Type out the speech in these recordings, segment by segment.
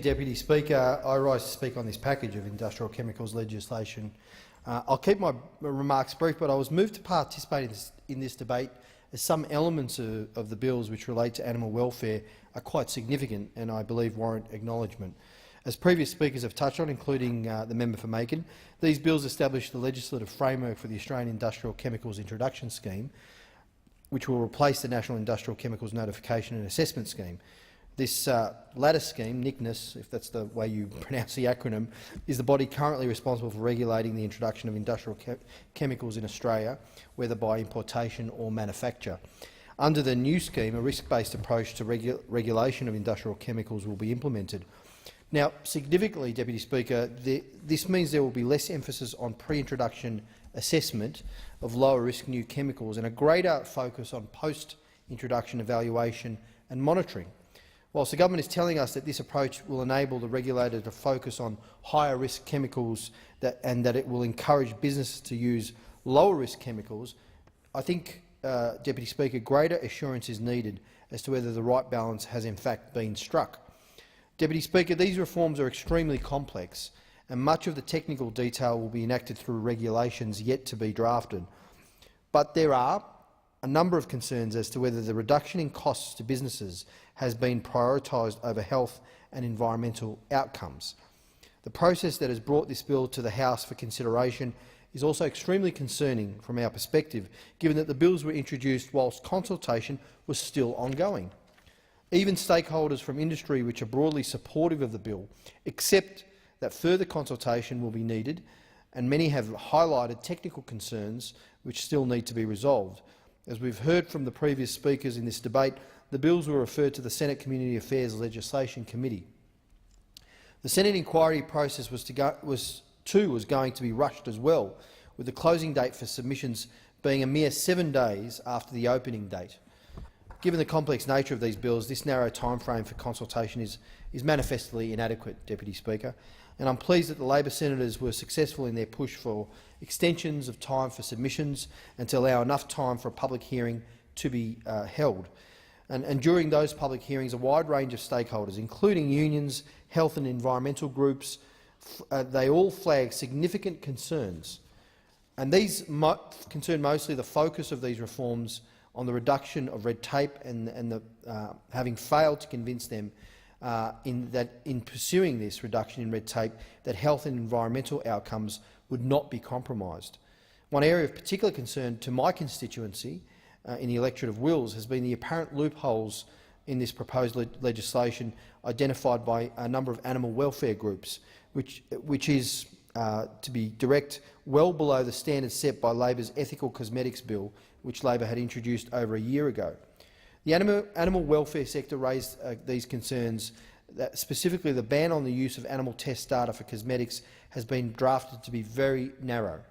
Deputy Speaker, I rise to speak on this package of industrial chemicals legislation. I'll keep my remarks brief, but I was moved to participate in this debate as some elements of the bills which relate to animal welfare are quite significant and I believe warrant acknowledgement. As previous speakers have touched on, including the member for Macon, these bills establish the legislative framework for the Australian Industrial Chemicals Introduction Scheme, which will replace the National Industrial Chemicals Notification and Assessment Scheme. This latter scheme, NICNAS, if that's the way you pronounce the acronym, is the body currently responsible for regulating the introduction of industrial chemicals in Australia, whether by importation or manufacture. Under the new scheme, a risk-based approach to regulation of industrial chemicals will be implemented. Now, significantly, Deputy Speaker, this means there will be less emphasis on pre-introduction assessment of lower-risk new chemicals and a greater focus on post-introduction evaluation and monitoring. Whilst the government is telling us that this approach will enable the regulator to focus on higher-risk chemicals and that it will encourage businesses to use lower-risk chemicals, I think, Deputy Speaker, greater assurance is needed as to whether the right balance has in fact been struck. Deputy Speaker, these reforms are extremely complex, and much of the technical detail will be enacted through regulations yet to be drafted. But there are a number of concerns as to whether the reduction in costs to businesses has been prioritised over health and environmental outcomes. The process that has brought this bill to the House for consideration is also extremely concerning from our perspective, given that the bills were introduced whilst consultation was still ongoing. Even stakeholders from industry which are broadly supportive of the bill accept that further consultation will be needed, and many have highlighted technical concerns which still need to be resolved. As we've heard from the previous speakers in this debate, the bills were referred to the Senate Community Affairs Legislation Committee. The Senate inquiry process was going to be rushed as well, with the closing date for submissions being a mere 7 days after the opening date. Given the complex nature of these bills, this narrow timeframe for consultation is manifestly inadequate, Deputy Speaker, and I'm pleased that the Labor senators were successful in their push for extensions of time for submissions and to allow enough time for a public hearing to be held. And during those public hearings, a wide range of stakeholders, including unions, health and environmental groups, they all flagged significant concerns. And these concern mostly the focus of these reforms on the reduction of red tape and having failed to convince them in pursuing this reduction in red tape that health and environmental outcomes would not be compromised. One area of particular concern to my constituency in the electorate of Wills has been the apparent loopholes in this proposed legislation identified by a number of animal welfare groups, which is, to be direct, well below the standards set by Labor's Ethical Cosmetics Bill, which Labor had introduced over a year ago. The animal welfare sector raised these concerns, that specifically the ban on the use of animal test data for cosmetics has been drafted to be very narrow.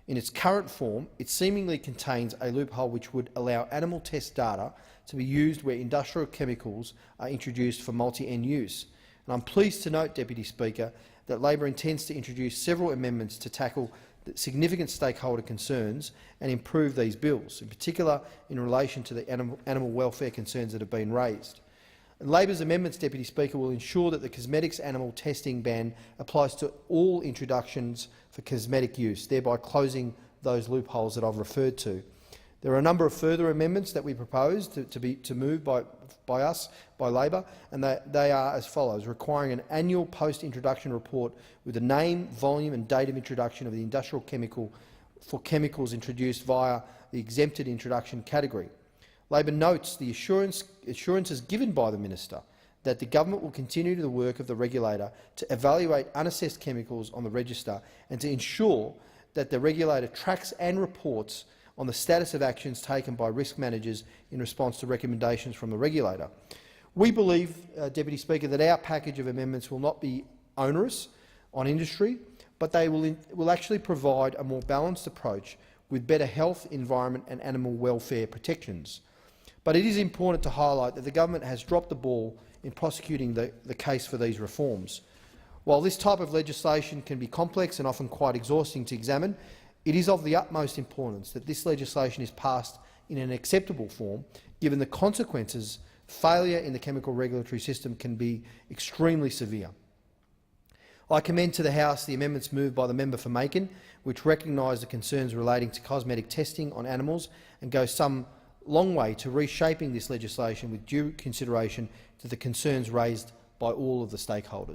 In its current form, it seemingly contains a loophole which would allow animal test data to be used where industrial chemicals are introduced for multi-end use. And I'm pleased to note, Deputy Speaker, that Labor intends to introduce several amendments to tackle the significant stakeholder concerns and improve these bills, in particular in relation to the animal welfare concerns that have been raised. And Labor's amendments, Deputy Speaker, will ensure that the cosmetics animal testing ban applies to all introductions for cosmetic use, thereby closing those loopholes that I've referred to. There are a number of further amendments that we propose to move by Labor, and they are as follows: requiring an annual post-introduction report with the name, volume and date of introduction of the industrial chemical for chemicals introduced via the exempted introduction category. Labor notes the assurances given by the minister that the government will continue the work of the regulator to evaluate unassessed chemicals on the register and to ensure that the regulator tracks and reports on the status of actions taken by risk managers in response to recommendations from the regulator. We believe, Deputy Speaker, that our package of amendments will not be onerous on industry, but they will actually provide a more balanced approach with better health, environment and animal welfare protections. But it is important to highlight that the government has dropped the ball in prosecuting the case for these reforms. While this type of legislation can be complex and often quite exhausting to examine, it is of the utmost importance that this legislation is passed in an acceptable form, given the consequences Failure in the chemical regulatory system can be extremely severe. I commend to the House the amendments moved by the member for Macon, which recognise the concerns relating to cosmetic testing on animals and go some long way to reshaping this legislation with due consideration to the concerns raised by all of the stakeholders.